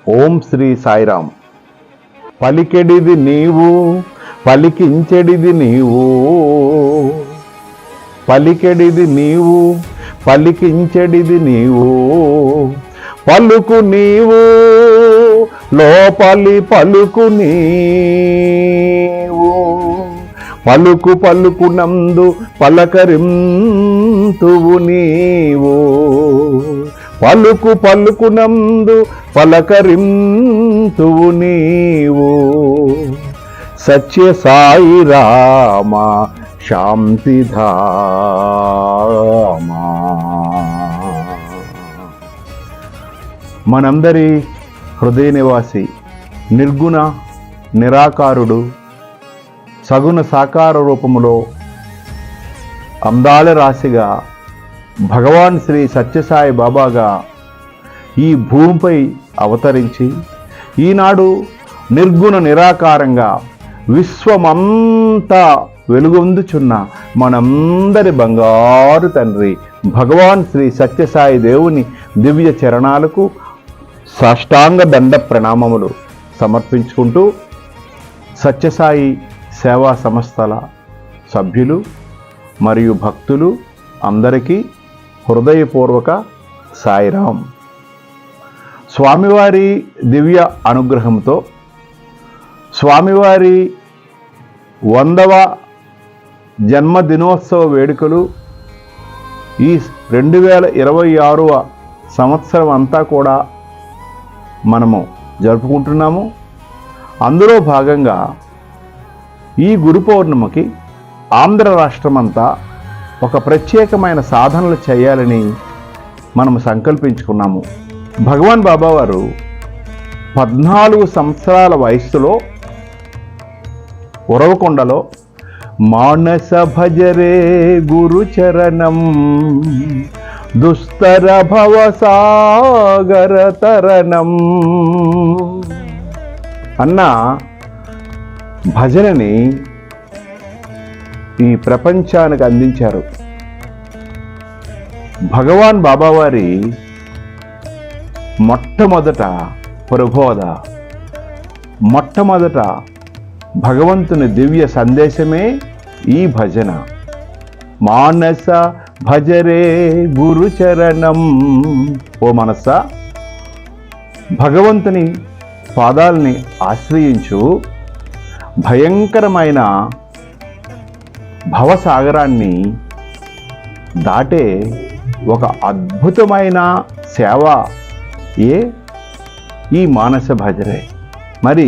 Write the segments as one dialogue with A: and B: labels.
A: ఓం శ్రీ సాయిరామ్. పలికెడిది నీవు, పలికించెడిది నీవు, పలికెడిది నీవు, పలికించెడిది నీవు, పలుకు నీవు, లోపలి పలుకు నీవు, పలుకు పలుకునందు పలకరింతువు నీవు, పలుకు పలుకునందు పలకరింతువు నీవు, సత్య సాయి రామ శాంతిధామా. మనందరి హృదయ నివాసి, నిర్గుణ నిరాకారుడు, సగుణ సాకార రూపములో అందాల రాశిగా భగవాన్ శ్రీ సత్యసాయి బాబాగా ఈ భూమిపై అవతరించి ఈనాడు నిర్గుణ నిరాకారంగా విశ్వమంతా వెలుగొందుచున్న మనందరి బంగారు తండ్రి భగవాన్ శ్రీ సత్యసాయి దేవుని దివ్య చరణాలకు సాష్టాంగ దండ ప్రణామములు సమర్పించుకుంటూ సత్యసాయి సేవా సంస్థల సభ్యులు మరియు భక్తులు అందరికీ హృదయపూర్వక సాయిరాం. స్వామివారి దివ్య అనుగ్రహంతో స్వామివారి 100వ జన్మదినోత్సవ వేడుకలు ఈ 2026వ సంవత్సరం అంతా కూడా మనము జరుపుకుంటున్నాము. అందులో భాగంగా ఈ గురు పౌర్ణమికి ఆంధ్ర రాష్ట్రమంతా ఒక ప్రత్యేకమైన సాధనలు చేయాలని మనము సంకల్పించుకున్నాము. భగవాన్ బాబా వారు 14 సంవత్సరాల వయస్సులో ఉరవకొండలో మానస భజరే గురు చరణం దుస్తర భవసాగర తరణం అన్న భజనని ఈ ప్రపంచానికి అందించారు. భగవాన్ బాబావారి మొట్టమొదట ప్రబోధ, మొట్టమొదట భగవంతుని దివ్య సందేశమే ఈ భజన. మానస భజరే గురు చరణం. ఓ మనసా, భగవంతుని పాదాలని ఆశ్రయించు, భయంకరమైన భవసాగరాన్ని దాటే ఒక అద్భుతమైన సేవ ఈ మానస భజరే. మరి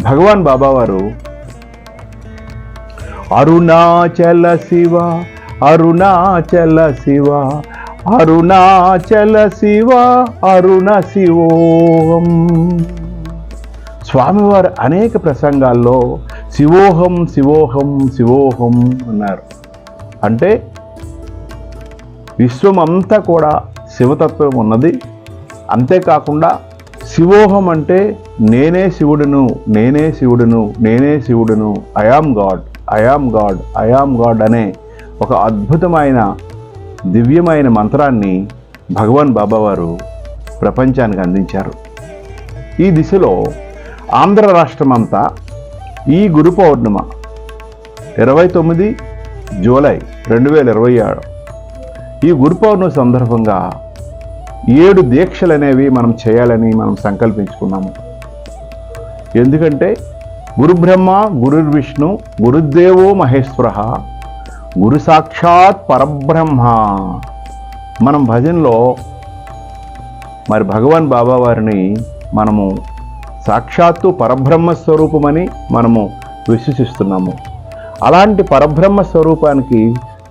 A: భగవాన్ బాబా వారు అరుణాచల శివ, అరుణాచల శివ, అరుణాచల శివ, అరుణ శివోహం. స్వామివారు అనేక ప్రసంగాల్లో శివోహం శివోహం శివోహం అన్నారు. అంటే విశ్వమంతా కూడా శివతత్వం ఉన్నది. అంతేకాకుండా శివోహం అంటే నేనే శివుడును, నేనే శివుడును, నేనే శివుడును, I am God, I am God, I am God అనే ఒక అద్భుతమైన దివ్యమైన మంత్రాన్ని భగవాన్ బాబా వారు ప్రపంచానికి అందించారు. ఈ దిశలో ఆంధ్ర రాష్ట్రమంతా ఈ గురు పౌర్ణిమ 29 జూలై 2026 ఈ గురు పౌర్ణమి సందర్భంగా 7 దీక్షలు అనేవి మనం చేయాలని మనం సంకల్పించుకున్నాము. ఎందుకంటే గురు బ్రహ్మ, గురుర్విష్ణు, గురుదేవో మహేశ్వర, గురు సాక్షాత్ పరబ్రహ్మ. మనం భజనలో మరి భగవాన్ బాబా వారిని మనము సాక్షాత్తు పరబ్రహ్మ స్వరూపమని మనము విశ్వసిస్తున్నాము. అలాంటి పరబ్రహ్మ స్వరూపానికి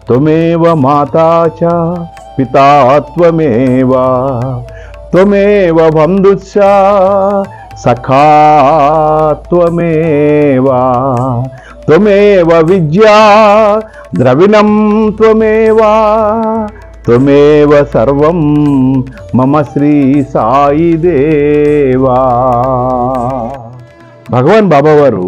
A: త్వమేవ మాతా చ పితా త్వమేవ, త్వమేవ బంధుశ్చ సఖా త్వమేవ, త్వమేవ విద్యా ద్రవిణం త్వమేవ, త్వమేవ సర్వం మమ శ్రీ సాయి దేవా. భగవాన్ బాబా వారు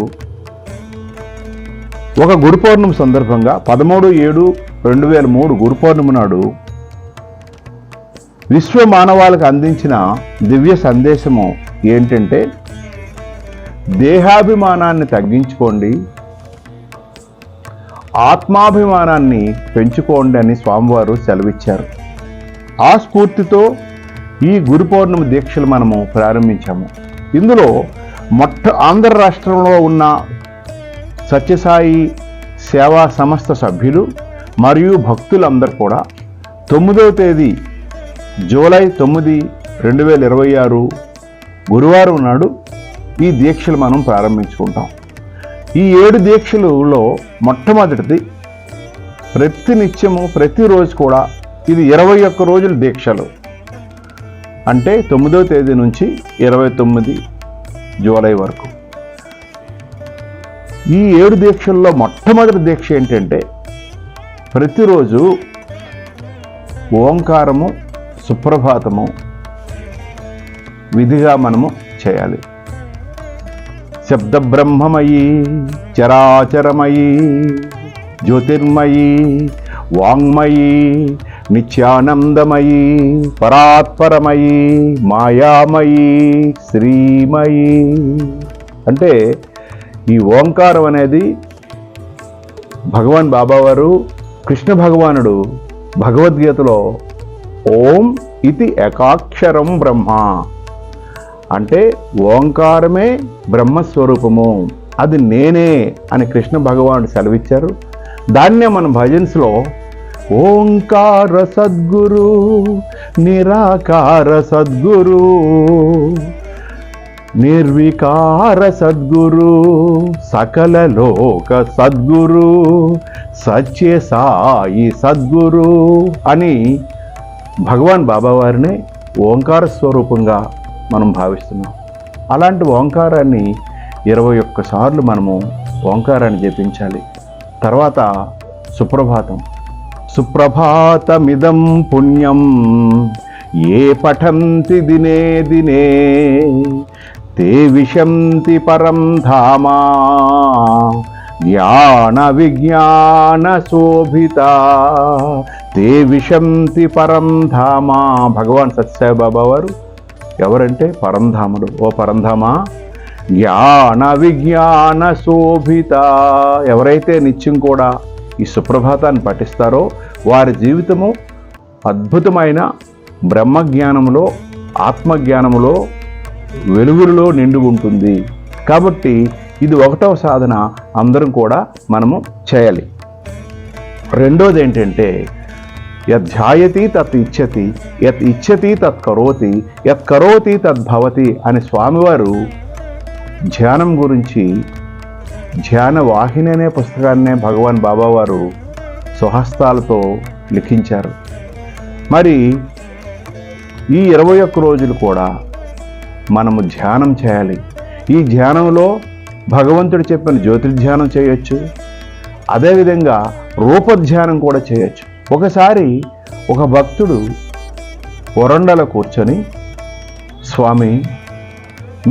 A: ఒక గురు పౌర్ణమి సందర్భంగా 13/7/2003 గురు పౌర్ణమి నాడు విశ్వ మానవాళికి అందించిన దివ్య సందేశము ఏంటంటే దేహాభిమానాన్ని తగ్గించుకోండి, ఆత్మాభిమానాన్ని పెంచుకోండి అని స్వామివారు సెలవిచ్చారు. ఆ స్ఫూర్తితో ఈ గురు పౌర్ణమి దీక్షలు మనము ప్రారంభించాము. ఇందులో ఆంధ్ర రాష్ట్రంలో ఉన్న సత్యసాయి సేవా సంస్థ సభ్యులు మరియు భక్తులందరూ కూడా 9వ తేదీ జూలై 9, 2026 గురువారం నాడు ఈ దీక్షలు మనం ప్రారంభించుకుంటాం. ఈ 7 దీక్షలలో మొట్టమొదటిది ప్రతినిత్యము ప్రతిరోజు కూడా ఇది 21 రోజుల దీక్షలు. అంటే 9వ తేదీ నుంచి 29 జూలై వరకు. ఈ 7 దీక్షల్లో మొట్టమొదటి దీక్ష ఏంటంటే ప్రతిరోజు ఓంకారము, సుప్రభాతము విధిగా మనము చేయాలి. శబ్ద బ్రహ్మమయీ చరాచరమయీ జ్యోతిర్మయీ వాంగ్మయీ నిత్యానందమయీ పరాత్పరమయీ మాయామయీ శ్రీమయీ. అంటే ఈ ఓంకారం అనేది భగవాన్ బాబావారు కృష్ణ భగవానుడు భగవద్గీతలో ఓం ఇది ఏకాక్షరం బ్రహ్మ అంటే ఓంకారమే బ్రహ్మస్వరూపము, అది నేనే అని కృష్ణ భగవానుడు సెలవిచ్చారు. దాన్నే మన భజన్స్లో ఓంకార సద్గురు నిరాకార సద్గురు నిర్వికార సద్గురు సకల లోక సద్గురు సత్య సాయి సద్గురు అని భగవాన్ బాబావారిని ఓంకార స్వరూపంగా మనం భావిస్తున్నాం. అలాంటి ఓంకారాన్ని 21 సార్లు మనము ఓంకారాన్ని జపించాలి. తర్వాత సుప్రభాతం. సుప్రభాతమిదం పుణ్యం ఏ పఠంతి దినే దినే తే విశంతి పరం ధామా జ్ఞాన విజ్ఞాన శోభిత తే విశంతి పరం ధామా. భగవాన్ సత్యసాయి బాబా వారు ఎవరంటే పరంధాముడు. ఓ పరంధామా జ్ఞాన విజ్ఞాన శోభిత. ఎవరైతే నిత్యం కూడా ఈ సుప్రభాతాన్ని పఠిస్తారో వారి జీవితము అద్భుతమైన బ్రహ్మజ్ఞానములో ఆత్మజ్ఞానములో వెలుగులో నిండి ఉంటుంది. కాబట్టి ఇది 1వ సాధన అందరం కూడా మనము చేయాలి. రెండోది ఏంటంటే యధ్యాయతి తత్ ఇచ్చతి, యత్ ఇచ్చతి తత్ కరోతి, యత్ కరోతి తద్భవతి అని స్వామివారు ధ్యానం గురించి ధ్యాన వాహిని అనే పుస్తకాన్నే భగవాన్ బాబావారు స్వహస్తాలతో లిఖించారు. మరి ఈ 21 రోజులు కూడా మనము ధ్యానం చేయాలి. ఈ ధ్యానంలో భగవంతుడు చెప్పిన జ్యోతిర్ధ్యానం చేయొచ్చు, అదేవిధంగా రూపధ్యానం కూడా చేయొచ్చు. ఒకసారి ఒక భక్తుడు వరండాలో కూర్చొని, స్వామి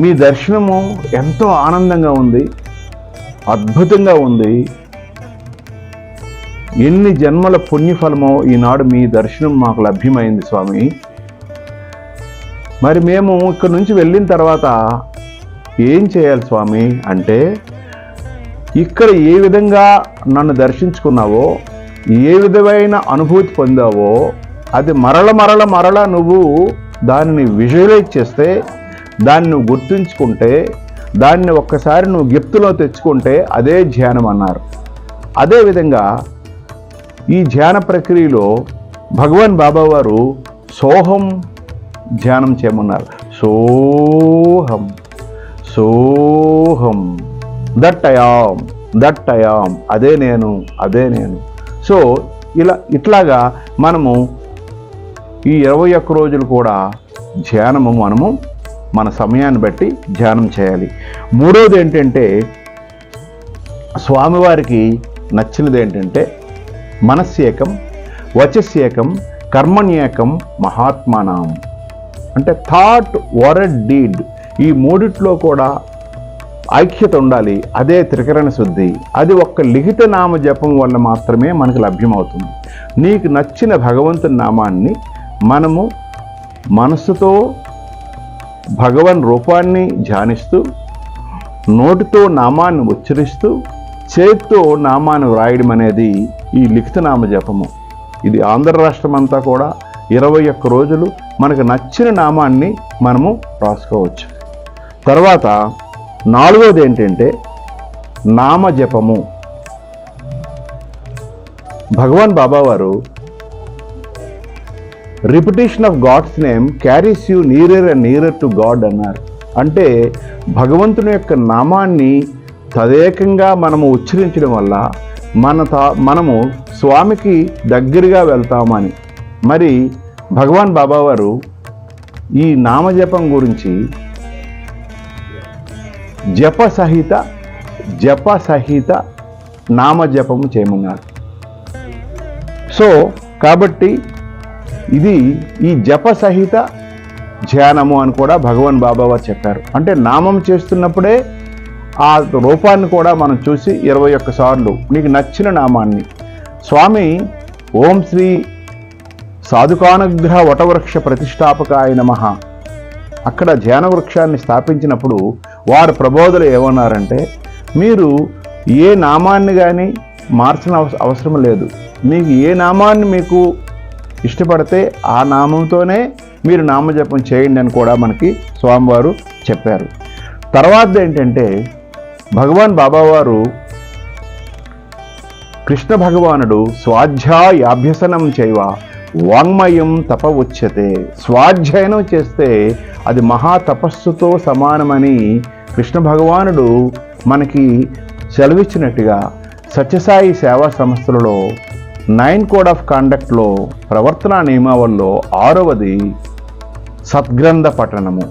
A: మీ దర్శనము ఎంతో ఆనందంగా ఉంది, అద్భుతంగా ఉంది, ఎన్ని జన్మల పుణ్యఫలమో ఈనాడు మీ దర్శనం మాకు లభ్యమైంది స్వామి. మరి మేము ఇక్కడి నుంచి వెళ్ళిన తర్వాత ఏం చేయాలి స్వామి అంటే, ఇక్కడ ఏ విధంగా నన్ను దర్శించుకున్నావో, ఏ విధమైన అనుభూతి పొందావో అది మరల నువ్వు దానిని విజువలైజ్ చేస్తే, దాన్ని నువ్వు గుర్తుంచుకుంటే, దాన్ని ఒక్కసారి నువ్వు గిఫ్ట్లో తెచ్చుకుంటే అదే ధ్యానం అన్నారు. అదేవిధంగా ఈ ధ్యాన ప్రక్రియలో భగవాన్ బాబావారు సోహం ధ్యానం చేయమన్నారు. సోహం సోహం దట్ అయాం అదే నేను. సో ఇట్లాగా మనము ఈ 21 రోజులు కూడా ధ్యానము మనము మన సమయాన్ని బట్టి ధ్యానం చేయాలి. మూడోది ఏంటంటే స్వామివారికి నచ్చినది ఏంటంటే మనస్యేకం, వచస్యేకం, కర్మణ్యేకం, మహాత్మానం. అంటే థాట్, వర్డ్, డీడ్ ఈ మూడిట్లో కూడా ఐక్యత ఉండాలి. అదే త్రికరణ శుద్ధి. అది ఒక్క లిఖిత నామ జపం వల్ల మాత్రమే మనకు లభ్యమవుతుంది. నీకు నచ్చిన భగవంతుని నామాన్ని మనము మనస్సుతో భగవన్ రూపాన్ని ధ్యానిస్తూ, నోటితో నామాన్ని ఉచ్చరిస్తూ, చేతితో నామాన్ని వ్రాయడం అనేది ఈ లిఖిత నామ జపము. ఇది ఆంధ్ర రాష్ట్రం అంతా కూడా 21 రోజులు మనకు నచ్చిన నామాన్ని మనము రాసుకోవచ్చు. తర్వాత 4వది ఏంటంటే నామ జపము. భగవాన్ బాబా వారు repetition of god's name carries you nearer and nearer to god అన్నారు. అంటే భగవంతుని యొక్క నామాన్ని తదేకంగా మనము ఉచ్చరించడం వల్ల మనము స్వామికి దగ్గరగా వెళ్తామని. మరి భగవాన్ బాబా వారు ఈ నామజపం గురించి జప సహిత నామజపము చేయమన్నారు. సో కాబట్టి ఇది ఈ జప సహిత ధ్యానము అని కూడా భగవాన్ బాబా వారు చెప్పారు. అంటే నామం చేస్తున్నప్పుడే ఆ రూపాన్ని కూడా మనం చూసి 21 సార్లు నీకు నచ్చిన నామాన్ని. స్వామి ఓం శ్రీ సాధుకానుగ్రహ వటవృక్ష ప్రతిష్టాపకాయ నమః అక్కడ ధ్యాన వృక్షాన్ని స్థాపించినప్పుడు వారు ప్రబోధలు ఏమన్నారంటే, మీరు ఏ నామాన్ని కానీ మార్చిన అవసరం లేదు. మీకు ఏ నామాన్ని మీకు ఇష్టపడితే ఆ నామంతోనే మీరు నామజపం చేయండి అని కూడా మనకి స్వామివారు చెప్పారు. తర్వాత ఏంటంటే భగవాన్ బాబావారు కృష్ణ భగవానుడు స్వాధ్యాయాభ్యసనం చేయవ వాంగ్మయం తప ఉచ్యతే. స్వాధ్యాయనం చేస్తే అది మహా తపస్సుతో సమానమని కృష్ణ భగవానుడు మనకి సెలవిచ్చినట్టుగా సత్యసాయి సేవా సంస్థలలో 9 కోడ్ ఆఫ్ కండక్ట్లో ప్రవర్తనా నియమావళిలో 6వది సద్గ్రంథ పఠనము,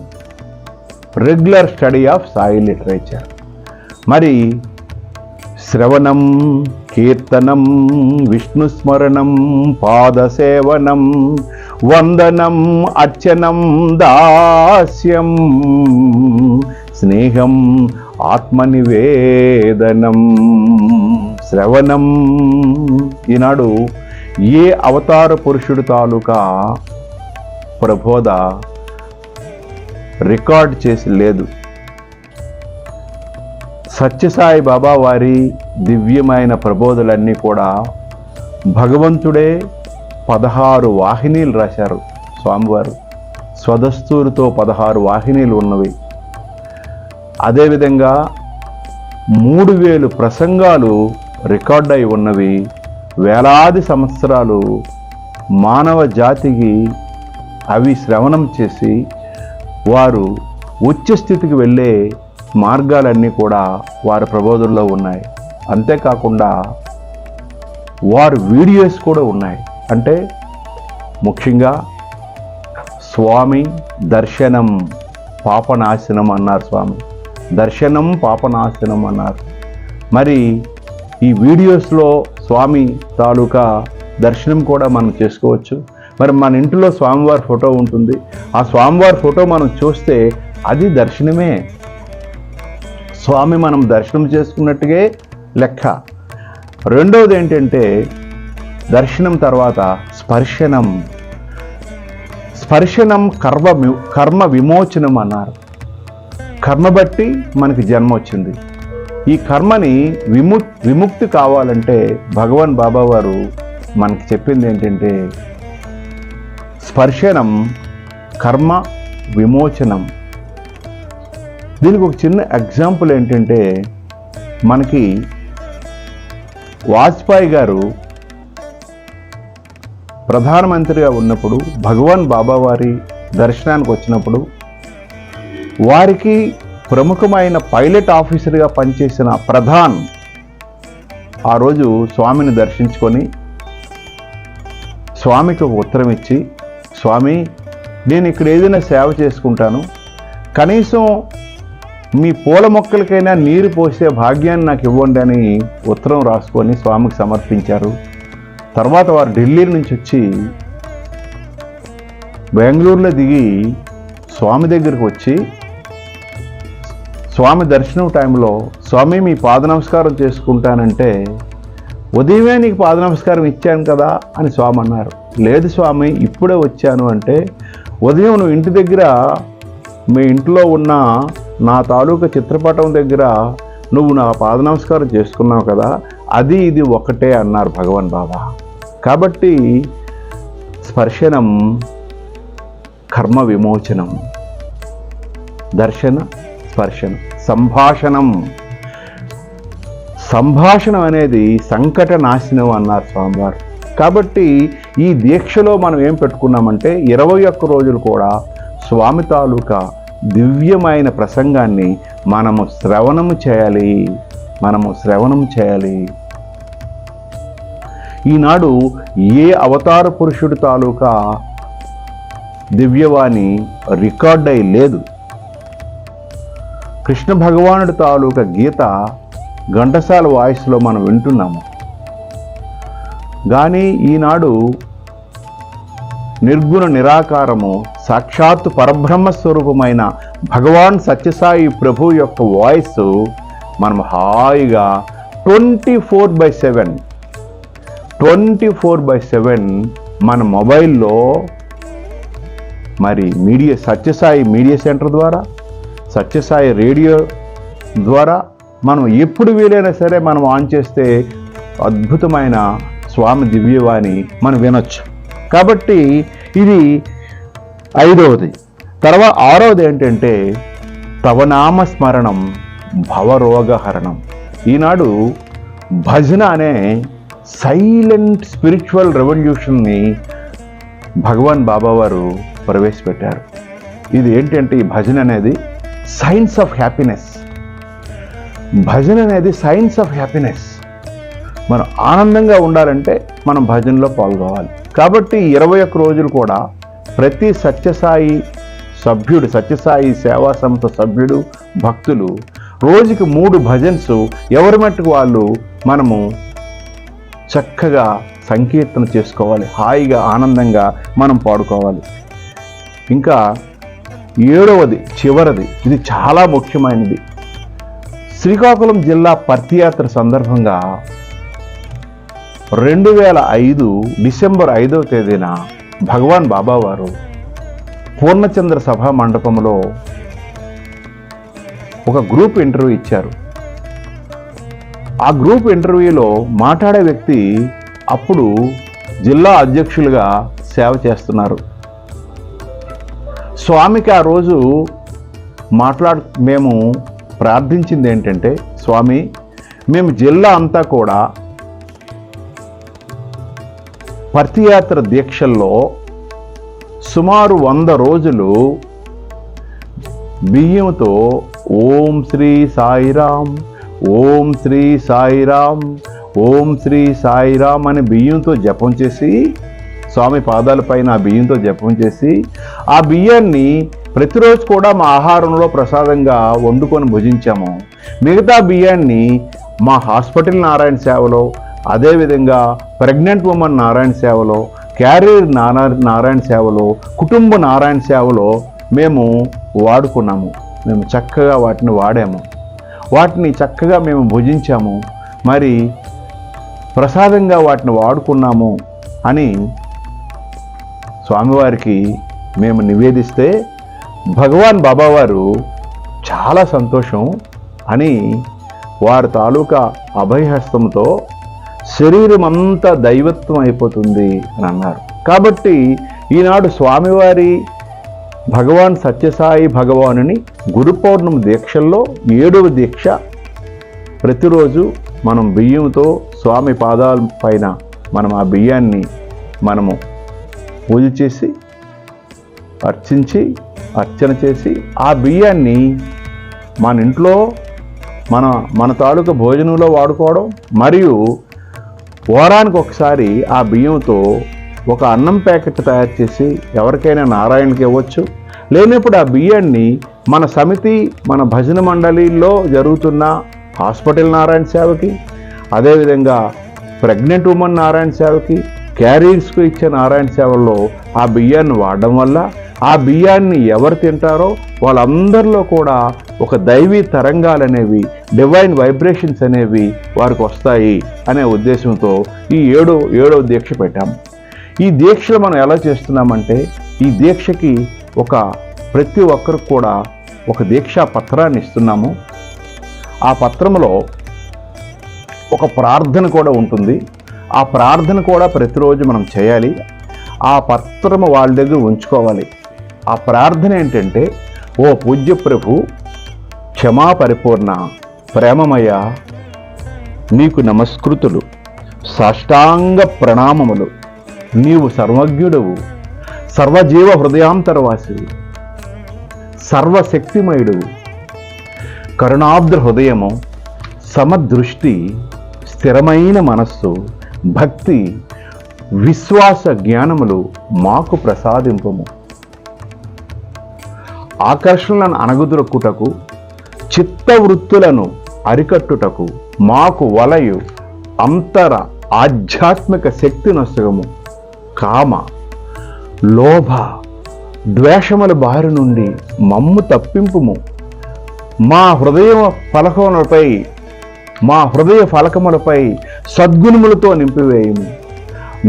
A: regular study of Sai literature. మరి శ్రవణం, కీర్తనం, విష్ణుస్మరణం, పాదసేవనం, వందనం, అర్చనం, దాస్యం, స్నేహం, ఆత్మనివేదనం. శ్రవణం ఈనాడు ఏ అవతార పురుషుడు తాలూకా ప్రబోధ రికార్డ్ చేసి లేదు. సత్యసాయి బాబా వారి దివ్యమైన ప్రబోధలన్నీ కూడా భగవంతుడే 16 వాహినీలు రాశారు. స్వామివారు స్వదస్తూరితో 16 వాహినీలు ఉన్నవి. అదేవిధంగా 3000 ప్రసంగాలు రికార్డ్ అయి ఉన్నవి. వేలాది సంవత్సరాలు మానవ జాతికి అవి శ్రవణం చేసి వారు ఉచ్చ స్థితికి వెళ్ళే మార్గాలన్నీ కూడా వారి ప్రబోధంలో ఉన్నాయి. అంతేకాకుండా వారి వీడియోస్ కూడా ఉన్నాయి. అంటే ముఖ్యంగా స్వామి దర్శనం పాపనాశనం అన్నారు. స్వామి దర్శనం పాపనాశనం అన్నారు. మరి ఈ వీడియోస్లో స్వామి తాలూకా దర్శనం కూడా మనం చేసుకోవచ్చు. మరి మన ఇంటిలో స్వామివారి ఫోటో ఉంటుంది. ఆ స్వామివారి ఫోటో మనం చూస్తే అది దర్శనమే. స్వామి మనం దర్శనం చేసుకున్నట్టుగా లెక్క. రెండవది ఏంటంటే దర్శనం తర్వాత స్పర్శనం. స్పర్శనం కర్మ విమోచనం అన్నారు. కర్మ బట్టి మనకి జన్మ వచ్చింది. ఈ కర్మని విముక్తి కావాలంటే భగవాన్ బాబా వారు మనకి చెప్పింది ఏంటంటే స్పర్శనం కర్మ విమోచనం. దీనికి ఒక చిన్న ఎగ్జాంపుల్ ఏంటంటే మనకి వాజ్పేయి గారు ప్రధానమంత్రిగా ఉన్నప్పుడు భగవాన్ బాబా వారి దర్శనానికి వచ్చినప్పుడు వారికి ప్రముఖమైన పైలట్ ఆఫీసర్గా పనిచేసిన ప్రధాన్ ఆ రోజు స్వామిని దర్శించుకొని స్వామికి ఒక ఉత్తరం ఇచ్చి, స్వామి నేను ఇక్కడ ఏదైనా సేవ చేసుకుంటాను, కనీసం మీ పూల మొక్కలకైనా నీరు పోసే భాగ్యాన్ని నాకు ఇవ్వండి అని ఉత్తరం రాసుకొని స్వామికి సమర్పించారు. తర్వాత వారు ఢిల్లీ నుంచి వచ్చి బెంగళూరులో దిగి స్వామి దగ్గరికి వచ్చి స్వామి దర్శనం టైంలో స్వామి మీ పాద నమస్కారం చేసుకుంటానంటే, ఉదయమే నీకు పాద నమస్కారం ఇచ్చాను కదా అని స్వామి అన్నారు. లేదు స్వామి ఇప్పుడే వచ్చాను అంటే, ఉదయం నువ్వు ఇంటి దగ్గర మీ ఇంట్లో ఉన్న నా తాలూకా చిత్రపటం దగ్గర నువ్వు నా పాద నమస్కారం చేసుకున్నావు కదా, అది ఇది ఒకటే అన్నారు భగవాన్ బాబా. కాబట్టి స్పర్శనం కర్మ విమోచనం, దర్శన స్పర్శనం, సంభాషణం అనేది సంకట నాశనం అన్నారు స్వామివారు. కాబట్టి ఈ దీక్షలో మనం ఏం పెట్టుకున్నామంటే 21 రోజులు కూడా స్వామి తాలూకా దివ్యమైన ప్రసంగాన్ని మనము శ్రవణము చేయాలి. ఈనాడు ఏ అవతార పురుషుడి తాలూకా దివ్యవాణి రికార్డ్ అయి లేదు. కృష్ణ భగవానుడి తాలూకా గీత ఘంటసాల వాయిస్లో మనం వింటున్నాము. కానీ ఈనాడు నిర్గుణ నిరాకారము సాక్షాత్తు పరబ్రహ్మ స్వరూపమైన భగవాన్ సత్యసాయి ప్రభు యొక్క వాయిస్ మనం హాయిగా 24/7 మన మొబైల్లో మరి సత్యసాయి మీడియా సెంటర్ ద్వారా, సత్యసాయి రేడియో ద్వారా మనం ఎప్పుడు వీలైనా సరే మనం ఆన్ చేస్తే అద్భుతమైన స్వామి దివ్యవాణి మనం వినొచ్చు. కాబట్టి ఇది 5వది. తర్వాత 6వది ఏంటంటే తవనామ స్మరణం భవరోగహరణం. ఈనాడు భజన అనే సైలెంట్ స్పిరిచువల్ రెవల్యూషన్ని భగవాన్ బాబా వారు ప్రవేశపెట్టారు. ఇది ఏంటంటే ఈ భజన అనేది సైన్స్ ఆఫ్ హ్యాపీనెస్. మనం ఆనందంగా ఉండాలంటే మనం భజనలో పాల్గొవాలి. కాబట్టి 21 రోజులు కూడా ప్రతి సత్యసాయి సభ్యుడు, సత్యసాయి సేవా సంస్థ సభ్యుడు, భక్తులు రోజుకి 3 భజన్స్ ఎవరి మట్టుకు వాళ్ళు మనము చక్కగా సంకీర్తన చేసుకోవాలి, హాయిగా ఆనందంగా మనం పాడుకోవాలి. ఇంకా 7వది చివరిది, ఇది చాలా ముఖ్యమైనది. శ్రీకాకుళం జిల్లా పర్తియాత్ర సందర్భంగా 2005 డిసెంబర్ 5వ తేదీన భగవాన్ బాబా వారు పూర్ణచంద్ర సభా మండపంలో ఒక గ్రూప్ ఇంటర్వ్యూ ఇచ్చారు. ఆ గ్రూప్ ఇంటర్వ్యూలో మాట్లాడే వ్యక్తి అప్పుడు జిల్లా అధ్యక్షులుగా సేవ చేస్తున్నారు. స్వామికి ఆ రోజు మేము ప్రార్థించింది ఏంటంటే, స్వామి మేము జిల్లా అంతా కూడా పర్తియాత్ర దీక్షల్లో సుమారు 100 రోజులు బియ్యంతో ఓం శ్రీ సాయిరామ్, ఓం శ్రీ సాయిరామ్, ఓం శ్రీ సాయిరామ్ అని బియ్యంతో జపం చేసి, స్వామి పాదాలపైన ఆ బియ్యంతో జపం చేసి, ఆ బియ్యాన్ని ప్రతిరోజు కూడా మా ఆహారంలో ప్రసాదంగా వండుకొని భుజించాము. మిగతా బియ్యాన్ని మా హాస్పిటల్ నారాయణ సేవలో, అదేవిధంగా ప్రెగ్నెంట్ ఉమెన్ నారాయణ సేవలో, క్యారియర్ నారాయణ సేవలో, కుటుంబ నారాయణ సేవలో మేము వాడుకున్నాము. మేము చక్కగా వాటిని వాడాము, వాటిని చక్కగా మేము భుజించాము, మరి ప్రసాదంగా వాటిని వాడుకున్నాము అని స్వామివారికి మేము నివేదిస్తే భగవాన్ బాబా వారు చాలా సంతోషం అని వారి తాలూకా అభయహస్తంతో శరీరం అంతా దైవత్వం అయిపోతుంది అని అన్నారు. కాబట్టి ఈనాడు స్వామివారి భగవాన్ సత్యసాయి భగవానుని గురు పౌర్ణమి దీక్షల్లో 7వ దీక్ష. ప్రతిరోజు మనం బియ్యంతో స్వామి పాదాల పైన మనం ఆ బియ్యాన్ని మనము పూజ చేసి అర్చన చేసి ఆ బియ్యాన్ని మన ఇంట్లో మన తాలూకా భోజనంలో వాడుకోవడం, మరియు వారానికి ఒకసారి ఆ బియ్యంతో ఒక అన్నం ప్యాకెట్ తయారు చేసి ఎవరికైనా నారాయణకి ఇవ్వచ్చు. లేనప్పుడు ఆ బియ్యాన్ని మన సమితి, మన భజన మండలిలో జరుగుతున్న హాస్పిటల్ నారాయణ సేవకి, అదేవిధంగా ప్రెగ్నెంట్ ఉమెన్ నారాయణ సేవకి, క్యారియర్స్కు ఇచ్చే నారాయణ సేవల్లో ఆ బియ్యాన్ని వాడడం వల్ల ఆ బియ్యాన్ని ఎవరు తింటారో వాళ్ళందరిలో కూడా ఒక దైవీ తరంగాలు అనేవి, డివైన్ వైబ్రేషన్స్ అనేవి వారికి వస్తాయి అనే ఉద్దేశంతో ఈ 7వ దీక్ష పెట్టాము. ఈ దీక్షలు మనం ఎలా చేస్తున్నామంటే ఈ దీక్షకి ప్రతి ఒక్కరు కూడా ఒక దీక్షా పత్రాన్ని ఇస్తున్నాము. ఆ పత్రంలో ఒక ప్రార్థన కూడా ఉంటుంది. ఆ ప్రార్థన కూడా ప్రతిరోజు మనం చేయాలి. ఆ పత్రము వాళ్ళ దగ్గర ఉంచుకోవాలి. ఆ ప్రార్థన ఏంటంటే, ఓ పూజ్య ప్రభు, క్షమా పరిపూర్ణ ప్రేమమయ, నీకు నమస్కృతులు, సాష్టాంగ ప్రణామములు. నీవు సర్వజ్ఞుడవు, సర్వజీవ హృదయాంతరవాసివి, సర్వశక్తిమయుడు, కరుణాబ్ద హృదయము, సమదృష్టి, స్థిరమైన మనస్సు, భక్తి, విశ్వాస జ్ఞానములు మాకు ప్రసాదింపము. ఆకర్షణలను అణగుదొక్కుటకు, చిత్తవృత్తులను అరికట్టుటకు మాకు వలయు అంతర ఆధ్యాత్మిక శక్తి నొసగము. కామ, లోభ, ద్వేషముల బారి నుండి మమ్ము తప్పింపుము. మా హృదయ ఫలకములపై సద్గుణములతో నింపివేయుము.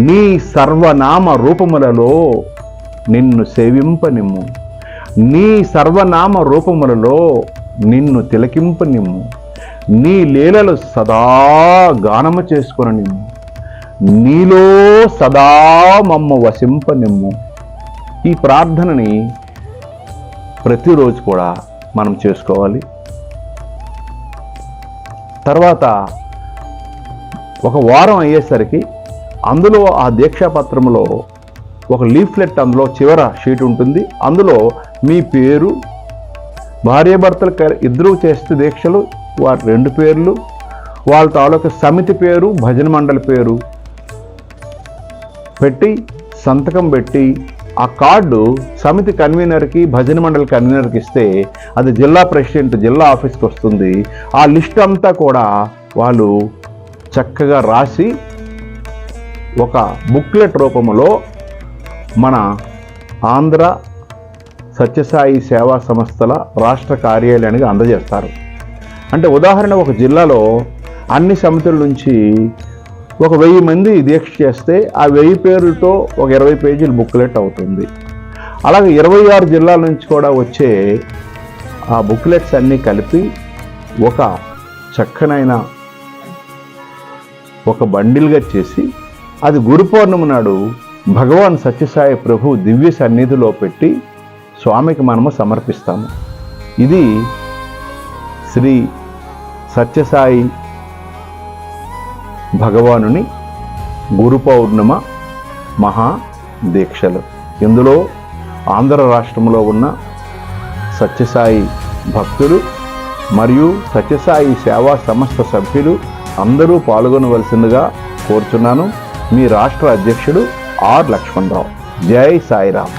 A: నీ సర్వనామ రూపములలో నిన్ను సేవింపనిమ్ము. నీ సర్వనామ రూపములలో నిన్ను తిలకింపనిమ్ము. నీ లీలలు సదా గానము చేసుకొననిమ్ము. నీలో సదా మమ్మ వసింపనిమ్ము. ఈ ప్రార్థనని ప్రతిరోజు కూడా మనం చేసుకోవాలి. తర్వాత ఒక వారం అయ్యేసరికి అందులో ఆ దీక్షాపత్రంలో ఒక లీఫ్లెట్, అందులో చివర షీట్ ఉంటుంది. అందులో మీ పేరు, భార్యాభర్తలు ఇద్దరూ చేస్తే దీక్షలు, వారి 2 పేర్లు, వాళ్ళ తాలూకా సమితి పేరు, భజన మండలి పేరు పెట్టి సంతకం పెట్టి ఆ కార్డు సమితి కన్వీనర్కి, భజన మండలి కన్వీనర్కి ఇస్తే అది జిల్లా ప్రెసిడెంట్ జిల్లా ఆఫీస్కి వస్తుంది. ఆ లిస్ట్ అంతా కూడా వాళ్ళు చక్కగా రాసి ఒక బుక్లెట్ రూపంలో మన ఆంధ్ర సత్యసాయి సేవా సంస్థల రాష్ట్ర కార్యాలయానికి అందజేస్తారు. అంటే ఉదాహరణ, ఒక జిల్లాలో అన్ని సమితుల నుంచి ఒక 1000 మంది దీక్ష చేస్తే ఆ 1000 పేర్లతో ఒక 20 పేజీల బుక్లెట్ అవుతుంది. అలాగే 26 జిల్లాల నుంచి కూడా వచ్చే ఆ బుక్లెట్స్ అన్నీ కలిపి ఒక చక్కనైన ఒక బండిల్గా చేసి అది గురు పౌర్ణమి నాడు భగవాన్ సత్యసాయి ప్రభు దివ్య సన్నిధిలో పెట్టి స్వామికి మనము సమర్పిస్తాము. ఇది శ్రీ సత్యసాయి భగవానుని గురు పౌర్ణమ మహా దీక్షలు. ఇందులో ఆంధ్ర రాష్ట్రంలో ఉన్న సత్యసాయి భక్తులు మరియు సత్యసాయి సేవా సంస్థ సభ్యులు అందరూ పాల్గొనవలసిందిగా కోరుచున్నాను. మీ రాష్ట్ర అధ్యక్షుడు ఆర్ లక్ష్మణరావు. జై సాయిరామ్.